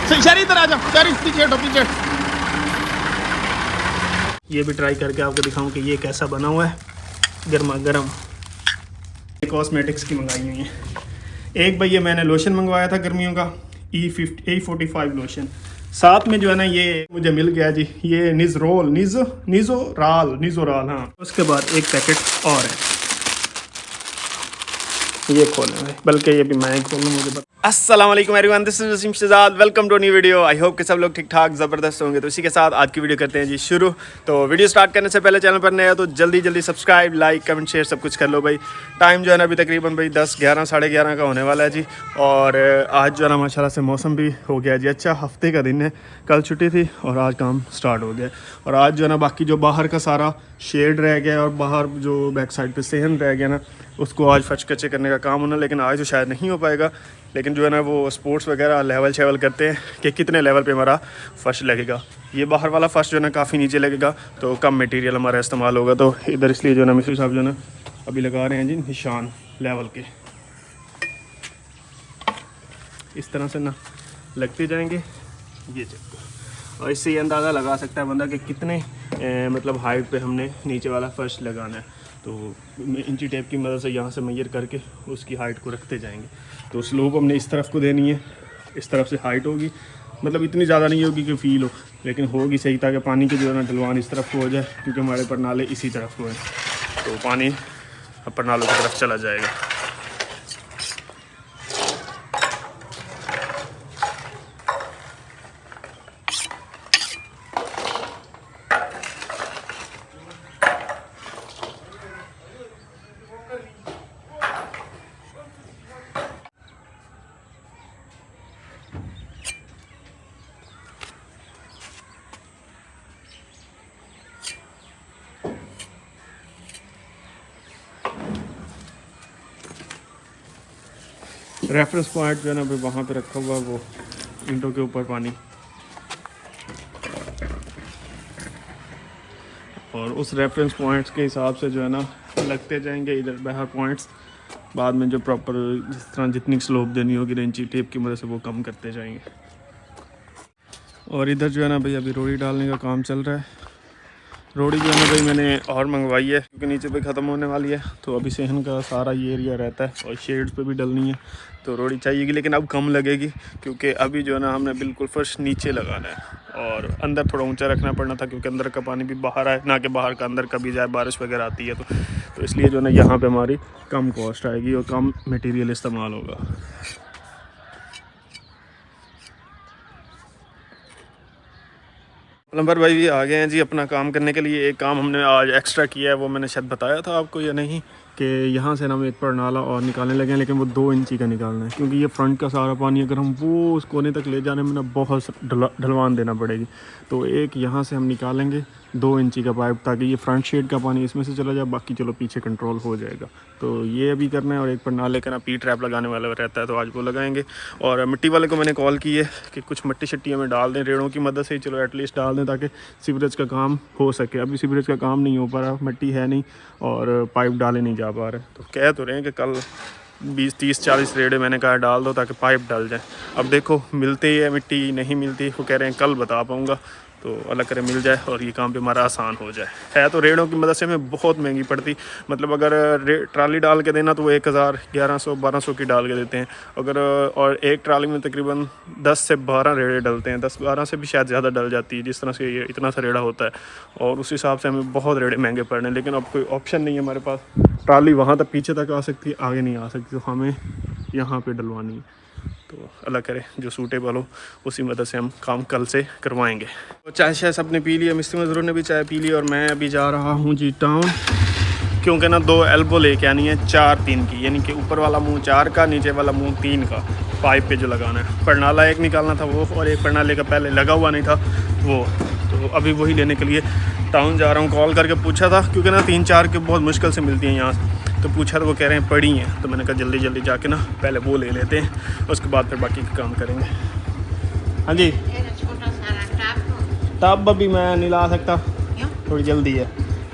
शहरी इधर आ जाओ, शहरी पीछे हटो, पीछे। ये भी ट्राई करके आपको दिखाऊं कि ये कैसा बना हुआ है, गर्मा गर्म। कॉस्मेटिक्स की मंगाई हुई है। एक भाई ये मैंने लोशन मंगवाया था गर्मियों का, E45 लोशन। साथ में जो है ना ये मुझे मिल गया जी, ये निज़ोराल हाँ। उसके बाद एक पैकेट और है, ये खोलें भाई, बल्कि ये भी मैं खोलूँ, मुझे पता। अस्सलाम वालेकुम everyone, this is Waseem Shahzad, welcome to new video. I hope कि सब लोग ठीक ठाक ज़बरदस्त होंगे। तो इसी के साथ आज की वीडियो करते हैं जी शुरू। तो वीडियो स्टार्ट करने से पहले चैनल पर नया हो तो जल्दी जल्दी सब्सक्राइब, लाइक, कमेंट, शेयर सब कुछ कर लो भाई। टाइम जो है ना अभी तकरीबन भाई 10, 11, साढ़े 11 का होने वाला है जी। और आज जो है ना माशाल्लाह से मौसम भी हो गया जी अच्छा, हफ्ते का दिन है, कल छुट्टी थी और आज काम स्टार्ट हो गया। और आज जो है ना बाकी जो बाहर का सारा शेड रह गया और बाहर जो बैक साइड पे सहन रह गया ना, उसको आज फच कच्चे करने का काम होना, लेकिन आज तो शायद नहीं हो पाएगा। लेकिन जो है ना वो स्पोर्ट्स वगैरह लेवल शेवल करते हैं कि कितने लेवल पे हमारा फर्श लगेगा। ये बाहर वाला फर्श जो है ना काफ़ी नीचे लगेगा, तो कम मटेरियल हमारा इस्तेमाल होगा। तो इधर इसलिए जो है ना मिस्त्री साहब जो है ना अभी लगा रहे हैं जी निशान लेवल के, इस तरह से ना लगते जाएंगे ये चक्कर। और इससे ये अंदाज़ा लगा सकता है बंदा कि कितने मतलब हाइट पे हमने नीचे वाला फर्श लगाना है। तो इंची टेप की मदद से यहाँ से मेजर करके उसकी हाइट को रखते जाएंगे। तो स्लोप हमने इस तरफ को देनी है, इस तरफ से हाइट होगी, मतलब इतनी ज़्यादा नहीं होगी कि फील हो, लेकिन होगी सही, ताकि पानी की जो है ना ढलवान इस तरफ को हो जाए, क्योंकि हमारे परनाले इसी तरफ को है, तो पानी परनालों की तरफ चला जाएगा। रेफरेंस पॉइंट जो है ना अभी वहाँ पे रखा हुआ, वो ईंटों के ऊपर पानी, और उस रेफरेंस पॉइंट्स के हिसाब से जो है ना लगते जाएंगे इधर बाहर पॉइंट्स। बाद में जो प्रॉपर जिस तरह जितनी स्लोप देनी होगी रेंची टेप की मदद से वो कम करते जाएंगे। और इधर जो है ना भाई अभी रोड़ी डालने का काम चल रहा है। रोड़ी जो है ना भाई मैंने और मंगवाई है, क्योंकि नीचे पे ख़त्म होने वाली है, तो अभी सहन का सारा ये एरिया रहता है और शेड्स पे भी डलनी है, तो रोड़ी चाहिएगी, लेकिन अब कम लगेगी, क्योंकि अभी जो है ना हमने बिल्कुल फर्श नीचे लगाना है और अंदर थोड़ा ऊंचा रखना पड़ना था, क्योंकि अंदर का पानी भी बाहर आए ना, कि बाहर का अंदर कभी जाए, बारिश वगैरह आती है तो इसलिए जो है ना यहाँ पर हमारी कम कॉस्ट आएगी और कम मटीरियल इस्तेमाल होगा। प्लम्बर भाई भी आ गए हैं जी अपना काम करने के लिए। एक काम हमने आज एक्स्ट्रा किया है, वो मैंने शायद बताया था आपको या नहीं, कि यहाँ से ना हम एक परनाला और निकालने लगे हैं, लेकिन वो 2 इंची का निकालना है, क्योंकि ये फ्रंट का सारा पानी अगर हम वो उस कोने तक ले जाने में ना बहुत ढलवान देना पड़ेगी। तो एक यहाँ से हम निकालेंगे 2 इंची का पाइप, ताकि ये फ्रंट शेड का पानी इसमें से चला जाए, बाकी चलो पीछे कंट्रोल हो जाएगा। तो ये अभी करना है। और एक परनाले का ना पी ट्रैप लगाने वाला रहता है, तो आज वो लगाएंगे। और मिट्टी वाले को मैंने कॉल की है कि कुछ मिट्टी शट्टी हमें डाल दें, रेड़ों की मदद से ही चलो एटलीस्ट डाल दें, ताकि सीवरेज का काम हो सके। अभी सीवरेज का काम नहीं हो पा रहा, मिट्टी है नहीं और पाइप डाले नहीं जा पा रहे। तो कह तो रहे हैं कि कल 20, 30, 40 रेड़े मैंने कहा डाल दो, ताकि पाइप डल जाए। अब देखो मिलती है मिट्टी, नहीं मिलती, वो कह रहे हैं कल बता पाऊँगा, तो अल्लाह करे मिल जाए और ये काम पे हमारा आसान हो जाए। है तो रेड़ों की मदद से हमें बहुत महंगी पड़ती, मतलब अगर ट्राली डाल के देना तो वो 1000, 1100, 1200 की डाल के देते हैं अगर, और एक ट्राली में तकरीबन 10 से 12 रेड़े डलते हैं, 10-12 से भी शायद ज़्यादा डल जाती है, जिस तरह से ये इतना सा रेड़ा होता है, और उस हिसाब से हमें बहुत रेड़े महंगे पड़ रहे हैं। लेकिन अब कोई ऑप्शन नहीं है हमारे पास, ट्राली वहाँ तक पीछे तक आ सकती है, आगे नहीं आ सकती, तो हमें यहाँ पर डलवानी है। तो अल्लाह करे जो सूटेबल हो उसी मदद से हम काम कल से करवाएंगे। तो चाय शाय सबने पी लिया, मिस्त्री मजदूर ने भी चाय पी ली, और मैं अभी जा रहा हूँ जी टाउन, क्योंकि ना 2 एल्बो लेके आनी है 4-3 की, यानी कि ऊपर वाला मुंह 4 का, नीचे वाला मुंह 3 का, पाइप पे जो लगाना है। परनाला एक निकालना था वो, और एक परनाले का पहले लगा हुआ नहीं था वो, तो अभी वही लेने के लिए टाउन जा रहा हूँ। कॉल करके पूछा था, क्योंकि ना 3-4 की बहुत मुश्किल से मिलती हैं यहाँ से, तो पूछा तो वो कह रहे हैं पड़ी हैं, तो मैंने कहा जल्दी जल्दी जाके ना पहले वो ले लेते हैं, उसके बाद फिर बाकी का काम करेंगे। हाँ जी, टब अभी मैं नहीं ला सकता, थोड़ी जल्दी है,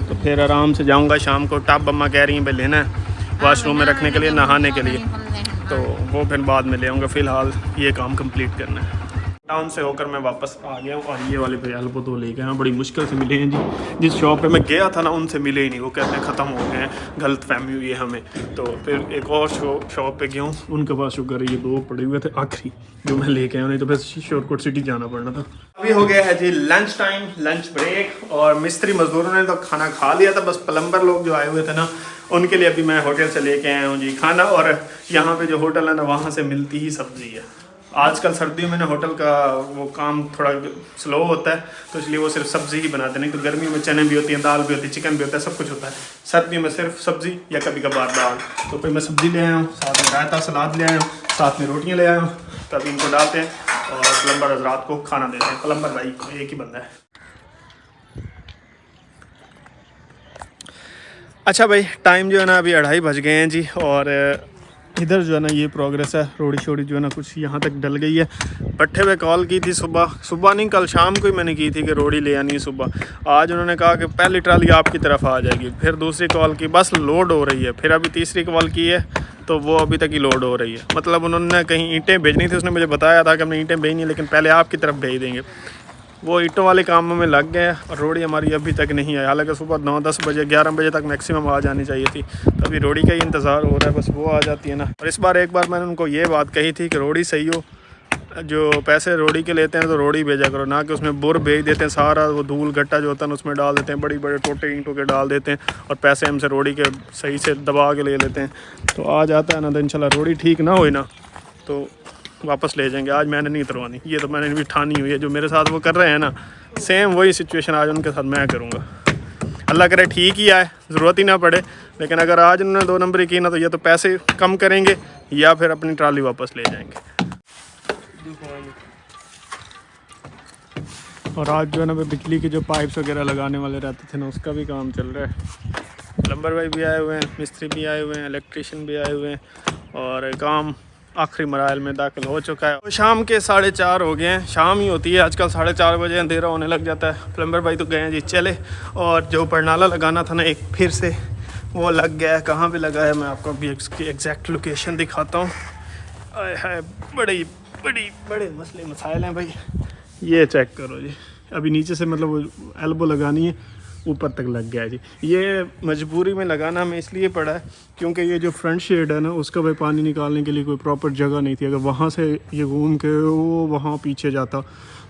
तो फिर आराम से जाऊंगा शाम को। टब अम्मा कह रही हैं भाई लेना है वॉशरूम में रखने के लिए, नहाने के लिए, तो वो फिर बाद में ले आऊँगा। फ़िलहाल ये काम कंप्लीट करना है। टाउन से होकर मैं वापस आ गया हूँ और ये वाले भैया एल्बो तो लेके आए, बड़ी मुश्किल से मिले हैं जी। जिस शॉप पे मैं गया था ना उनसे मिले ही नहीं, वो कहते हैं ख़त्म हो गए हैं, गलत फहमी हुई है हमें। तो फिर एक और शॉप पे गया हूँ, उनके पास शुक्र है ये 2 पड़े हुए थे आखिरी जो मैं लेके आया, नहीं तो फिर शॉर्टकट सिटी जाना पड़ना था। अभी हो गया है जी लंच टाइम, लंच ब्रेक, और मिस्त्री मजदूरों ने तो खाना खा लिया था, बस प्लम्बर लोग जो आए हुए थे ना उनके लिए अभी मैं होटल से लेके आया हूँ जी खाना। और यहाँ पे जो होटल है ना वहाँ से मिलती ही सब्ज़ी है। आजकल सर्दियों में ना होटल का वो काम थोड़ा स्लो होता है, तो इसलिए वो सिर्फ सब्ज़ी ही बनाते हैं, नहीं तो गर्मियों में चने भी होती हैं, दाल भी होती है, चिकन भी होता है, सब कुछ होता है। सर्दियों में सिर्फ सब्ज़ी या कभी कभार दाल। तो फिर मैं सब्ज़ी ले आया हूँ, साथ में रायता सलाद ले आया हूँ, साथ में रोटियाँ ले आया हूँ। तब इनको डालते हैं और प्लम्बर रात को खाना देते हैं। प्लम्बर भाई एक ही बंदा है। अच्छा भाई, टाइम जो है ना अभी 2:30 बज गए हैं जी, और इधर जो है ना ये प्रोग्रेस है, रोड़ी शोड़ी जो है ना कुछ यहाँ तक डल गई है। भट्ठे पे कॉल की थी सुबह नहीं, कल शाम को ही मैंने की थी कि रोड़ी ले आनी है सुबह। आज उन्होंने कहा कि पहली ट्राली आपकी तरफ आ जाएगी, फिर दूसरी कॉल की बस लोड हो रही है, फिर अभी तीसरी कॉल की है तो वो अभी तक ही लोड हो रही है। मतलब उन्होंने कहीं ईंटें भेजनी थी, उसने मुझे बताया था कि हमने ईंटें भेजनी लेकिन पहले आपकी तरफ भेज देंगे। वो ईंटों वाले कामों में लग गए और रोड़ी हमारी अभी तक नहीं आई। हालांकि सुबह 9-10 बजे 11 बजे तक मैक्सिमम आ जानी चाहिए थी, तो अभी रोड़ी का ही इंतज़ार हो रहा है, बस वो आ जाती है ना। और इस बार एक बार मैंने उनको ये बात कही थी कि रोड़ी सही हो, जो पैसे रोड़ी के लेते हैं तो रोड़ी भेजा करो, ना कि उसमें बुर भेज देते हैं, सारा वो धूल गट्टा जो होता है उसमें डाल देते हैं, बड़ी बड़े टोटे ईंटों के डाल देते हैं और पैसे हमसे रोड़ी के सही से दबा के ले लेते हैं। तो आ जाता है ना, तो इंशाल्लाह रोड़ी ठीक ना हो ना तो वापस ले जाएंगे। आज मैंने नहीं उतरवानी, ये तो मैंने भी ठानी हुई है। जो मेरे साथ वो कर रहे हैं ना, सेम वही सिचुएशन आज उनके साथ मैं करूँगा। अल्लाह करे ठीक ही आए, ज़रूरत ही ना पड़े। लेकिन अगर आज उन्होंने 2 नंबरी की ना तो या तो पैसे कम करेंगे या फिर अपनी ट्राली वापस ले जाएंगे। और आज जो है ना बिजली के जो पाइप्स वगैरह लगाने वाले रहते थे ना उसका भी काम चल रहा है। प्लम्बर भाई भी आए हुए हैं, मिस्त्री भी आए हुए हैं, इलेक्ट्रीशियन भी आए हुए हैं और काम आखिरी मराहल में दाखिल हो चुका है। तो शाम के 4:30 हो गए हैं, शाम ही होती है आजकल, 4:30 बजे अंधेरा होने लग जाता है। प्लम्बर भाई तो गए हैं जी चले, और जो परनाला लगाना था ना एक फिर से वो लग गया है। कहाँ पे लगा है मैं आपको अभी इसकी एग्जैक्ट लोकेशन दिखाता हूँ। है बड़े मसले मसाइल हैं भाई, ये चेक करो जी। अभी नीचे से मतलब वो एल्बो लगानी है, ऊपर तक लग गया है जी। ये मजबूरी में लगाना हमें इसलिए पड़ा है क्योंकि ये जो फ्रंट शेड है ना उसका भाई पानी निकालने के लिए कोई प्रॉपर जगह नहीं थी। अगर वहाँ से ये घूम के वो वहाँ पीछे जाता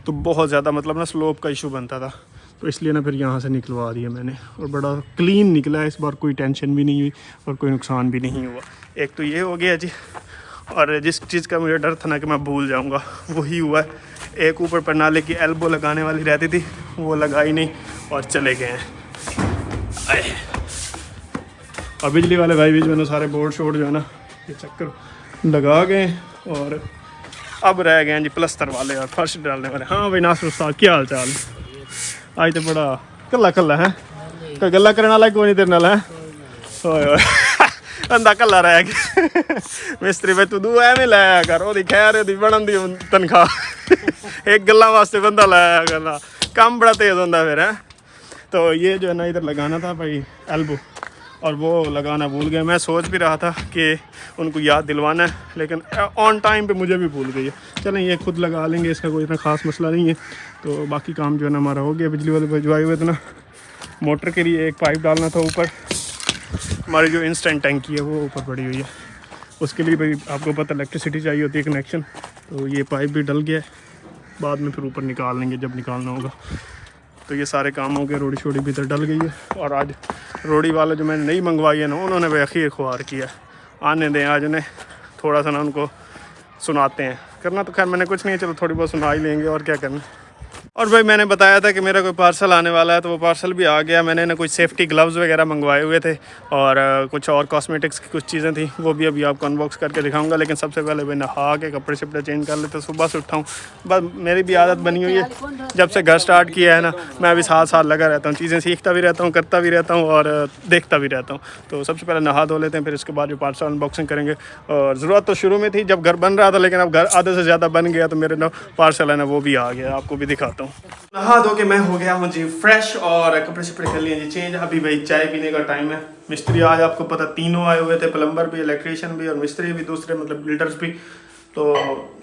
तो बहुत ज़्यादा मतलब ना स्लोप का इशू बनता था, तो इसलिए ना फिर यहाँ से निकलवा दिया मैंने। और बड़ा क्लीन निकला है इस बार, कोई टेंशन भी नहीं हुई और कोई नुकसान भी नहीं हुआ। एक तो ये हो गया जी, और जिस चीज़ का मुझे डर था ना कि मैं भूल जाऊँगा वही हुआ है। एक ऊपर परनाले की एल्बो लगाने वाली रहती थी, वो लगाई नहीं और चले गए हैं। और बिजली वाले भाई भी जो है ना सारे बोर्ड शोर्ड जो है ना ये चक्कर लगा गए, और अब रह गए हैं जी प्लस्तर वाले और फर्श डालने वाले। हाँ भाई नासिर उस्ताद, क्या हाल चाल? आज तो बड़ा कल्ला है, कोई गल्ला करने वाला कोई नहीं तेरे नाल है। ओए बंदा कल्ला रह गया। मिस्त्री भाई तू दू एवें लाया कर, ओदी खैर ओदी बनन दी तनख्वाह एक गल्ला वास्ते बंदा लाया करना, काम बड़ा तेज़ होंदा फिर है। तो ये जो है ना इधर लगाना था भाई एल्बो, और वो लगाना भूल गया। मैं सोच भी रहा था कि उनको याद दिलवाना है, लेकिन ऑन टाइम पे मुझे भी भूल गई है। चलें ये खुद लगा लेंगे, इसका कोई इतना ख़ास मसला नहीं है। तो बाकी काम जो है ना हमारा हो गया। बिजली वाले भिजवाए हुए थे ना, मोटर के लिए एक पाइप डालना था ऊपर, हमारी जो इंस्टेंट टैंकी है वो ऊपर पड़ी हुई है, उसके लिए भाई आपको पता इलेक्ट्रिसिटी चाहिए होती है कनेक्शन। तो ये पाइप भी डल गया है, बाद में फिर ऊपर निकाल लेंगे जब निकालना होगा। तो ये सारे काम हो गए, रोड़ी शोड़ी भी इधर डल गई है। और आज रोड़ी वाला जो मैंने नहीं मंगवाई है ना, उन्होंने भाई अखीर ख्वार किया। आने दें आज उन्हें, थोड़ा सा ना उनको सुनाते हैं। करना तो खैर मैंने कुछ नहीं है, चलो थोड़ी बहुत सुना ही लेंगे और क्या करना। और भाई मैंने बताया था कि मेरा कोई पार्सल आने वाला है, तो वो पार्सल भी आ गया। मैंने ना कुछ सेफ्टी ग्लव्स वगैरह मंगवाए हुए थे, और कुछ और कॉस्मेटिक्स की कुछ चीज़ें थी, वो भी अभी आपको अनबॉक्स करके दिखाऊंगा। लेकिन सबसे पहले भाई नहा के कपड़े शपड़े चेंज कर लेते, सुबह से उठाऊँ। बस मेरी भी आदत बनी हुई है, जब से घर स्टार्ट किया है ना मैं अभी साथ लगा रहता हूँ, चीज़ें सीखता भी रहता हूँ, करता भी रहता हूँ और देखता भी रहता हूँ। तो सबसे पहले नहा धो लेते हैं, फिर उसके बाद जो पार्सल अनबॉक्सिंग करेंगे। और ज़रूरत तो शुरू में थी जब घर बन रहा था, लेकिन अब घर आधे से ज़्यादा बन गया, तो मेरे ना पार्सल है ना वो भी आ गया, आपको भी दिखाता हूँ। नहा धो के मैं हो गया हूँ जी फ्रेश, और कपड़े शपड़े कर लिए जी चेंज। अभी भाई चाय पीने का टाइम है। मिस्त्री आज आपको पता तीनों आए हुए थे, प्लम्बर भी, इलेक्ट्रीशियन भी और मिस्त्री भी, दूसरे मतलब बिल्डर्स भी। तो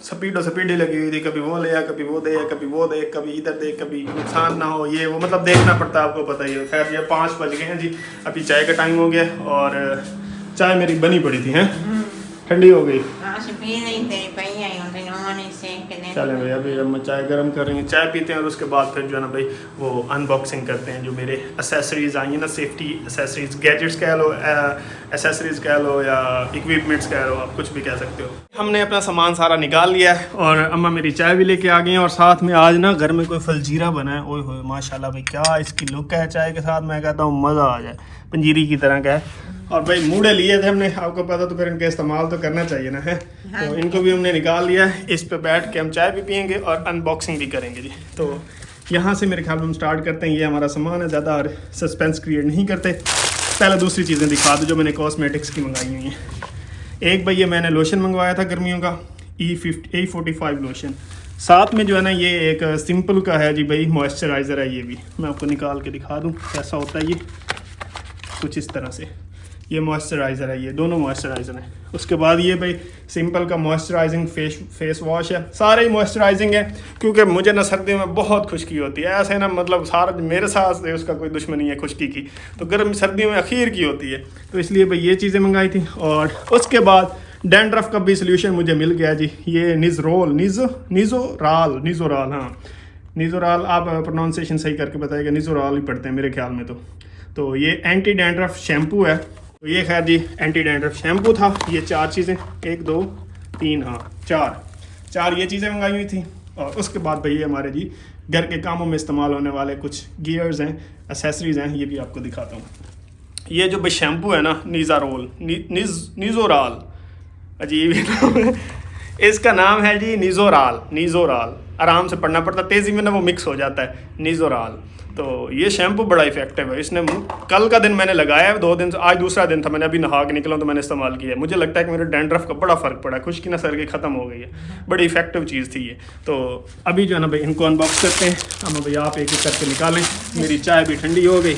स्पीड ही लगी हुई थी, कभी वो ले आ, कभी वो दे, कभी वो दे, कभी इधर दे, कभी नुकसान ना हो ये वो, मतलब देखना पड़ता है, आपको पता ही है। खैर ये 5 बज गए हैं जी, अभी चाय का टाइम हो गया और चाय मेरी बनी पड़ी थी, हैं ठंडी हो गई। चले भाई अभी हम चाय गर्म कर रहे हैं, चाय पीते हैं और उसके बाद फिर जो है ना भाई वो अनबॉक्सिंग करते हैं जो मेरे एसेसरीज़ आई हैं ना, सेफ्टी एसेसरीज़, गैजेट्स कह लो, एसेसरीज़ कह लो या इक्विपमेंट्स कह लो, आप कुछ भी कह सकते हो। हमने अपना सामान सारा निकाल लिया है और अम्मा मेरी चाय भी लेके आ गई हैं और साथ में आज ना घर में कोई फलजीरा बना है। ओए होए माशाल्लाह भाई क्या इसकी लुक है चाय के साथ, मैं कहता हूँ मज़ा आ जाए, पंजीरी की तरह का है। और भाई मूढ़े लिए थे हमने, आपको पता, तो फिर इनका इस्तेमाल तो करना चाहिए ना, है। तो इनको भी हमने निकाल लिया है, इस पे बैठ के हम चाय भी पियेंगे और अनबॉक्सिंग भी करेंगे जी। तो यहाँ से मेरे ख्याल में हम स्टार्ट करते हैं, ये हमारा सामान है, ज़्यादा सस्पेंस क्रिएट नहीं करते। पहले दूसरी चीज़ें दिखा दो जो मैंने कॉस्मेटिक्स की मंगाई हुई हैं। एक भाई ये मैंने लोशन मंगवाया था गर्मियों का, E45 लोशन। साथ में जो है ना ये एक सिंपल का है जी भाई मॉइस्चराइज़र है, ये भी मैं आपको निकाल के दिखा दूँ कैसा होता है। ये कुछ इस तरह से ये मॉइस्चराइज़र है, ये दोनों मॉइस्चराइज़र हैं। उसके बाद ये भाई सिंपल का मॉइस्चराइजिंग फेस वॉश है, सारे ही मॉइस्चराइजिंग है क्योंकि मुझे ना सर्दियों में बहुत खुश्की होती है, ऐसे ना मतलब सारा मेरे साथ से उसका कोई दुश्मनी है खुश्की की, तो गर्म सर्दियों में आखिर की होती है, तो इसलिए भाई ये चीज़ें मंगाई थी। और उसके बाद डैंड्रफ का भी सोल्यूशन मुझे मिल गया जी, ये निज़ोराल, हाँ निज़ोराल, आप प्रोनाउंसिएशन सही करके बताइएगा, निज़ोराल ही पढ़ते हैं मेरे ख्याल में। तो ये एंटी डैंड्रफ शैम्पू है, तो ये खैर जी एंटी डैंड्रफ शैम्पू था। ये 4 चीज़ें, 1 2 3 हाँ 4 ये चीज़ें मंगाई हुई थी। और उसके बाद भाई ये हमारे जी घर के कामों में इस्तेमाल होने वाले कुछ गियर्स हैं, एसेसरीज़ हैं, ये भी आपको दिखाता हूँ। ये जो भाई शैम्पू है ना निज़ोराल, अजीब ही नाम है, इसका नाम है जी निज़ोराल, आराम से पढ़ना पड़ता, तेज़ी में ना वो मिक्स हो जाता है, निज़ोराल। तो ये शैम्पू बड़ा इफेक्टिव है, इसने कल का दिन मैंने लगाया है, 2 दिन से, आज दूसरा दिन था, मैंने अभी नहा के निकला तो मैंने इस्तेमाल किया है। मुझे लगता है कि मेरे डैंड्रफ का बड़ा फ़र्क पड़ा है, खुश्की ना सर की ख़त्म हो गई है, बड़ी इफेक्टिव चीज़ थी ये। तो अभी जो है ना भाई इनको अनबॉक्स करते हैं हम, भाई आप एक एक करके निकालें, मेरी चाय भी ठंडी हो गई,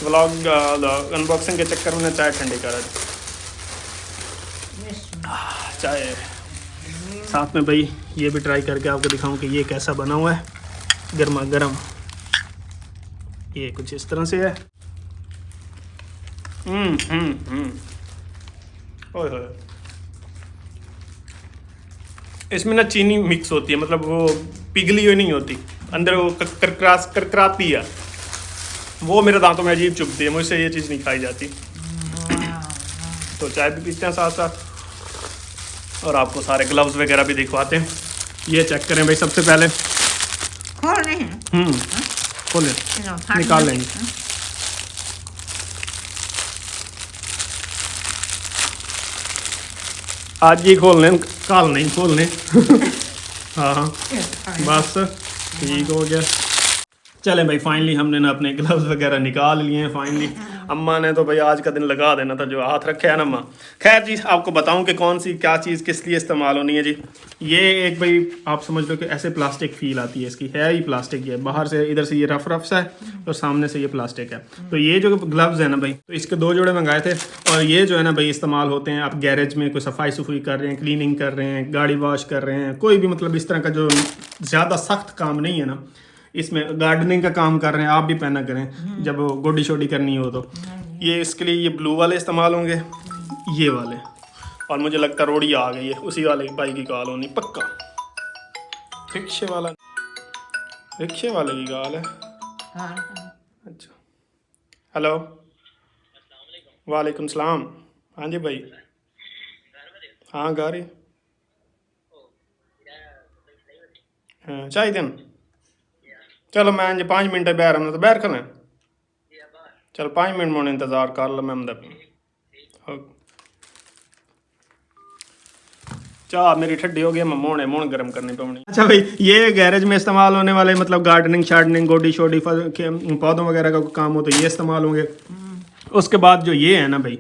व्लॉग अनबॉक्सिंग के चक्कर में चाय ठंडी करा दी। चाय साथ में भाई ये भी ट्राई करके आपको दिखाऊं कि ये कैसा बना हुआ है, गर्मा गर्म, ये कुछ इस तरह से है। ओए होए, इसमें ना चीनी मिक्स होती है, मतलब वो पिघली हुई नहीं होती, अंदर वो करकराती है, वो मेरे दांतों में अजीब चुभती है, मुझसे ये चीज़ नहीं खाई जाती। तो चाय भी पीते हैं साथ साथ और आपको सारे ग्लव्स वगैरह भी दिखवाते हैं। ये चेक करें भाई, सबसे पहले खोलें, निकाल लेंगे। आज ही खोल लें, कल नहीं खोलने। हाँ बस ठीक हो गया। चले भाई फाइनली हमने ना अपने ग्लव्स वगैरह निकाल लिए हैं फाइनली। अम्मा ने तो भाई आज का दिन लगा देना था जो हाथ रखे है ना अम्मा। खैर जी आपको बताऊं कि कौन सी क्या चीज़ किस लिए इस्तेमाल होनी है जी। ये एक भाई आप समझ लो कि ऐसे प्लास्टिक फील आती है, इसकी है ही प्लास्टिक, है बाहर से, इधर से ये रफ सा है और सामने से ये प्लास्टिक है। तो ये जो ग्लव्स है ना भाई, तो इसके 2 जोड़े मंगाए थे और ये जो है ना भाई इस्तेमाल होते हैं आप गैरेज में कोई सफाई कर रहे हैं, क्लीनिंग कर रहे हैं, गाड़ी वॉश कर रहे हैं, कोई भी मतलब इस तरह का जो ज़्यादा सख्त काम नहीं है ना, इसमें गार्डनिंग का काम कर रहे हैं, आप भी पहना करें जब गोडी शोडी करनी हो। तो ये इसके लिए ये ब्लू वाले इस्तेमाल होंगे, ये वाले, और मुझे लगता है रोड़ी आ गई है, उसी वाले बाइक की गाल होनी पक्का, रिक्शे वाले की गाल है। अच्छा हेलो वालेकुम सलाम। हाँ जी भाई, हाँ गाड़ी हाँ चाहिए। चलो मैं 5 मिनट बैर हमने तो बैर करना, चल 5 मिनट में इंतज़ार कर लो मैं चाह मेरी ठंडी हो गई, मैं मोहन गर्म करनी पवनी। अच्छा भाई ये गैरेज में इस्तेमाल होने वाले मतलब गार्डनिंग शार्डनिंग गोडी शोडी पौधों वगैरह का काम हो तो ये इस्तेमाल होंगे। उसके बाद जो ये है ना भाई,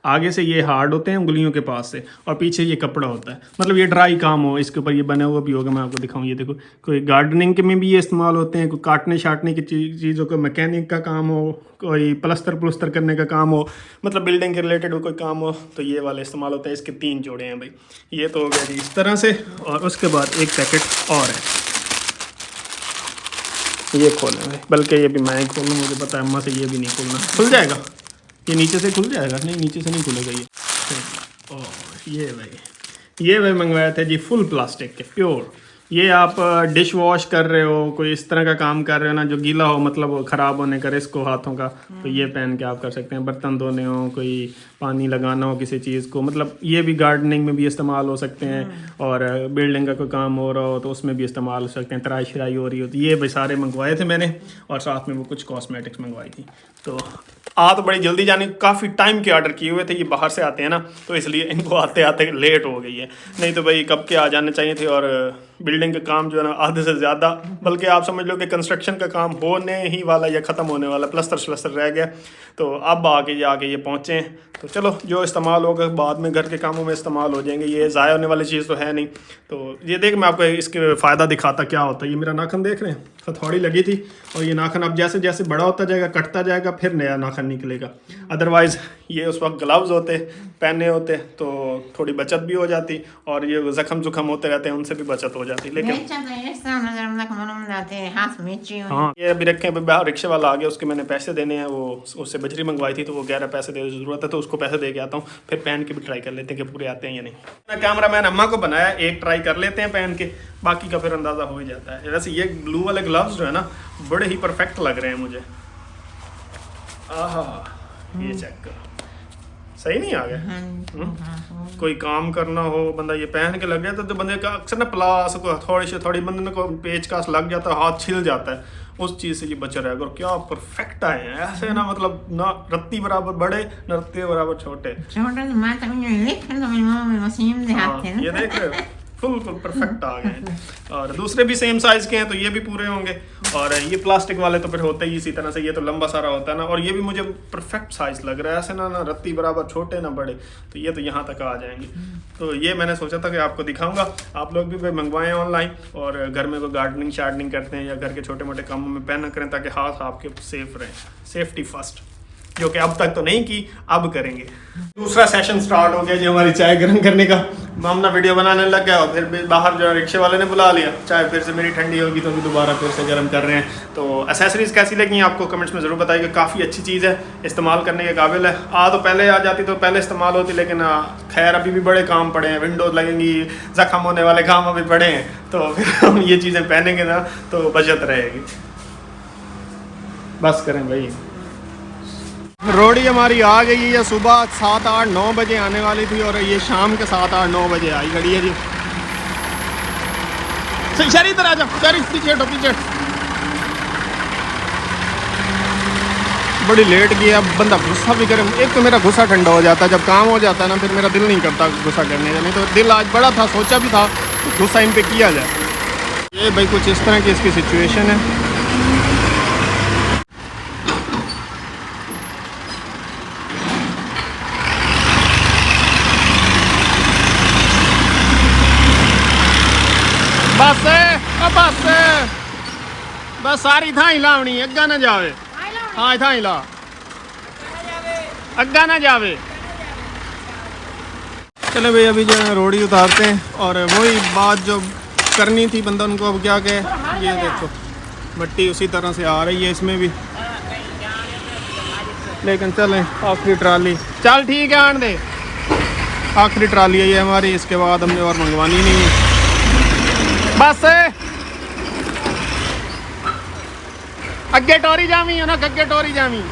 आगे से ये हार्ड होते हैं उंगलियों के पास से, और पीछे ये कपड़ा होता है, मतलब ये ड्राई काम हो, इसके ऊपर ये बना हुआ भी होगा, मैं आपको दिखाऊँ। ये देखो, कोई गार्डनिंग के में भी ये इस्तेमाल होते हैं, कोई काटने छाटने की चीज़ों का मैकेनिक का काम हो, कोई प्लस्तर करने का काम हो, मतलब बिल्डिंग के रिलेटेड कोई काम हो, तो ये वाले इस्तेमाल होते हैं। इसके 3 जोड़े हैं भाई। ये तो हो गया जी इस तरह से, और उसके बाद एक पैकेट और है, ये खोलें भाई, बल्कि ये भी मैं खोलूँ, मुझे पता है अम्मा से ये भी नहीं खोलना। खुल जाएगा ये, नीचे से खुल जाएगा? नहीं, नीचे से नहीं खुलेगा ये। और ये भाई मंगवाए थे जी फुल प्लास्टिक के, प्योर। ये आप डिश वॉश कर रहे हो, कोई इस तरह का काम कर रहे हो ना जो गीला हो, मतलब ख़राब होने का रिस्क हो हाथों का, तो ये पहन के आप कर सकते हैं। बर्तन धोने हो, कोई पानी लगाना हो किसी चीज़ को, मतलब ये भी गार्डनिंग में भी इस्तेमाल हो सकते हैं, और बिल्डिंग का कोई काम हो रहा हो तो उसमें भी इस्तेमाल हो सकते हैं। तराई शराई हो रही हो, तो ये भाई सारे मंगवाए थे मैंने, और साथ में वो कुछ कॉस्मेटिक्स मंगवाई थी। तो तो बड़ी जल्दी जाने, काफ़ी टाइम के ऑर्डर किए हुए थे, ये बाहर से आते हैं ना, तो इसलिए इनको आते आते लेट हो गई है, नहीं तो भाई कब के आ जाने चाहिए थे। और बिल्डिंग का काम जो है ना आधे से ज़्यादा, बल्कि आप समझ लो कि कंस्ट्रक्शन का काम होने ही वाला या ख़त्म होने वाला, प्लस्तर रह गया, तो अब आके ये पहुँचे हैं। तो चलो, जो इस्तेमाल होगा बाद में घर के कामों में इस्तेमाल हो जाएंगे, ये ज़ाया होने वाली चीज़ तो है नहीं। तो ये देख, मैं आपको इसके फ़ायदा दिखाता क्या होता है। ये मेरा नाखून देख रहे हैं, हथौड़ी लगी थी, और ये नाखून अब जैसे जैसे बड़ा होता जाएगा, कटता जाएगा, फिर नया नाखून निकलेगा। अदरवाइज़ ये उस वक्त ग्लव्स होते पहने होते तो थोड़ी बचत भी हो जाती, और ये जख्म जुख्म होते रहते हैं, उनसे भी बचत हो जाती। लेकिन हाँ, ये अभी रखे बाहर, रिक्शे वाला आ गया, उसके मैंने पैसे देने हैं, वो उससे बजरी मंगवाई थी, तो वो 11 पैसे देने की ज़रूरत है, तो उसको पैसे दे के आता हूँ, फिर पहन के भी ट्राई कर लेते हैं कि पूरे आते हैं या नहीं। मैं कैमरा मैन अम्मा को बनाया, एक ट्राई कर लेते हैं पहन के, बाकी का फिर अंदाज़ा हो ही जाता है। वैसे ये ब्लू वाले ग्लव्स जो है ना, बड़े ही परफेक्ट लग रहे हैं मुझे। आहा, ये चेक करो, सही नहीं आ गया? कोई काम करना हो, बंदा ये पहन के लग गया तो बंदे का अक्सर ना प्लास को थोड़ी बंदे को पेचकस लग जाता है, हाथ छिल जाता है, उस चीज़ से ये बचा रहेगा। और क्या परफेक्ट आए हैं ऐसे ना, मतलब ना रत्ती बराबर बड़े, ना रत्ती बराबर छोटे। ये देख रहे हो, फुल परफेक्ट आ गए। और दूसरे भी सेम साइज़ के हैं, तो ये भी पूरे होंगे। और ये प्लास्टिक वाले तो फिर होते ही इसी तरह से, ये तो लंबा सारा होता है ना, और ये भी मुझे परफेक्ट साइज़ लग रहा है, ऐसे ना रत्ती बराबर छोटे ना बड़े, तो ये तो यहाँ तक आ जाएंगे। तो ये मैंने सोचा था कि आपको दिखाऊंगा, आप लोग भी मंगवाएं ऑनलाइन, और घर में कोई गार्डनिंग शार्डनिंग करते हैं या घर के छोटे मोटे कामों में पहना करें, ताकि हाथ आपके सेफ रहें। सेफ्टी फर्स्ट, जो कि अब तक तो नहीं की, अब करेंगे। दूसरा सेशन स्टार्ट हो गया जी हमारी चाय गर्म करने का। मामना वीडियो बनाने लग गया, और फिर बाहर जो रिक्शे वाले ने बुला लिया, चाय फिर से मेरी ठंडी होगी तो अभी दोबारा फिर से गर्म कर रहे हैं। तो एसेसरीज़ कैसी लगी आपको कमेंट्स में ज़रूर बताइएगा। काफ़ी अच्छी चीज़ है, इस्तेमाल करने के काबिल है। तो पहले आ जाती तो पहले इस्तेमाल होती, लेकिन खैर अभी भी बड़े काम पड़े हैं, विंडोज़ लगेंगी, जख्म होने वाले काम अभी पड़े हैं, तो फिर हम ये चीज़ें पहनेंगे ना तो बचत रहेगी। बस करें भाई। रोड़ी हमारी आ गई है, सुबह 7, 8, 9 बजे आने वाली थी, और ये शाम के 7, 8, 9 बजे आई खड़ी है जी। शरी इधर आ जाओ, शरी पीछे हटो, पीछे। बड़ी लेट गई, अब बंदा गुस्सा भी करे। एक तो मेरा गुस्सा ठंडा हो जाता है जब काम हो जाता है ना, फिर मेरा दिल नहीं करता गुस्सा करने का। नहीं तो दिल आज बड़ा था, सोचा भी था गुस्सा इन पे किया जाए। ये भाई कुछ इस तरह की इसकी सिचुएशन है। बस सारी थां ही लावनी, अग्गा ना जावे। हाँ, थां ही ला, अग्गा ना जावे। चले भाई, अभी जो है रोड़ी उतारते हैं, और वही बात जो करनी थी बंदा उनको अब क्या कहे। ये देखो मट्टी उसी तरह से आ रही है इसमें भी, लेकिन चलें आखिरी ट्राली, चल ठीक है, आन दे, आखिरी ट्राली है ये हमारी, इसके बाद हमने और मंगवानी नहीं है। बस अगे टोरी जावी है ना, अगे टोरी जावी।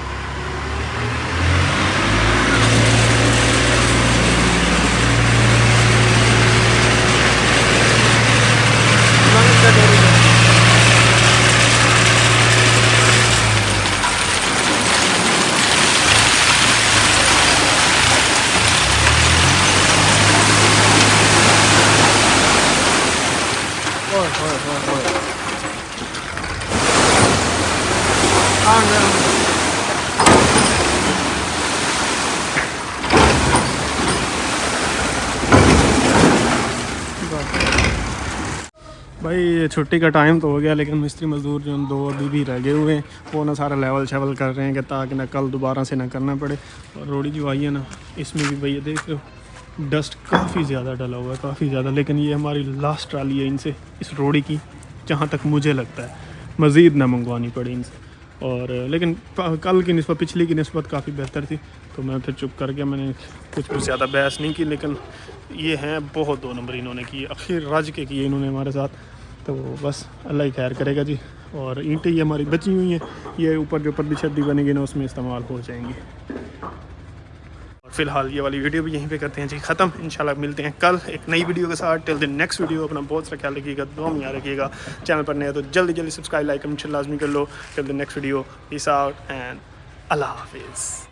भाई छुट्टी का टाइम तो हो गया, लेकिन मिस्त्री मज़दूर जो 2 अभी भी रह गए हुए हैं, वो ना सारा लेवल शेवल कर रहे हैं कि ताकि ना कल दोबारा से ना करना पड़े। और रोड़ी जो आई है ना, इसमें भी भैया देख लो डस्ट काफ़ी ज़्यादा डला हुआ है, काफ़ी ज़्यादा। लेकिन ये हमारी लास्ट ट्राली है इनसे, इस रोड़ी की, जहाँ तक मुझे लगता है मज़ीद ना मंगवानी पड़ी इनसे। और लेकिन कल की निस्बत, पिछली की निस्बत काफ़ी बेहतर थी, तो मैं फिर चुप करके मैंने कुछ ज़्यादा बहस नहीं की। लेकिन ये हैं बहुत 2 नंबर इन्होंने किए, आखिर रज के किए इन्होंने हमारे साथ। तो बस अल्लाह ही खैर करेगा जी। और ईंटें ये हमारी बची हुई हैं, ये ऊपर जो पर्दी शर्दी बनेगी ना उसमें इस्तेमाल हो जाएंगी। और फिलहाल ये वाली वीडियो भी यहीं पे करते हैं जी ख़त्म। इंशाल्लाह मिलते हैं कल एक नई वीडियो के साथ। टिल द नेक्स्ट वीडियो अपना बहुत सारा ख्याल रखिएगा, दुआ में याद रखिएगा। चैनल पर नए हो तो जल्दी सब्सक्राइब लाइक कमेंट लाजमी कर लो। Till the next video, peace out and अल्लाह हाफिज़।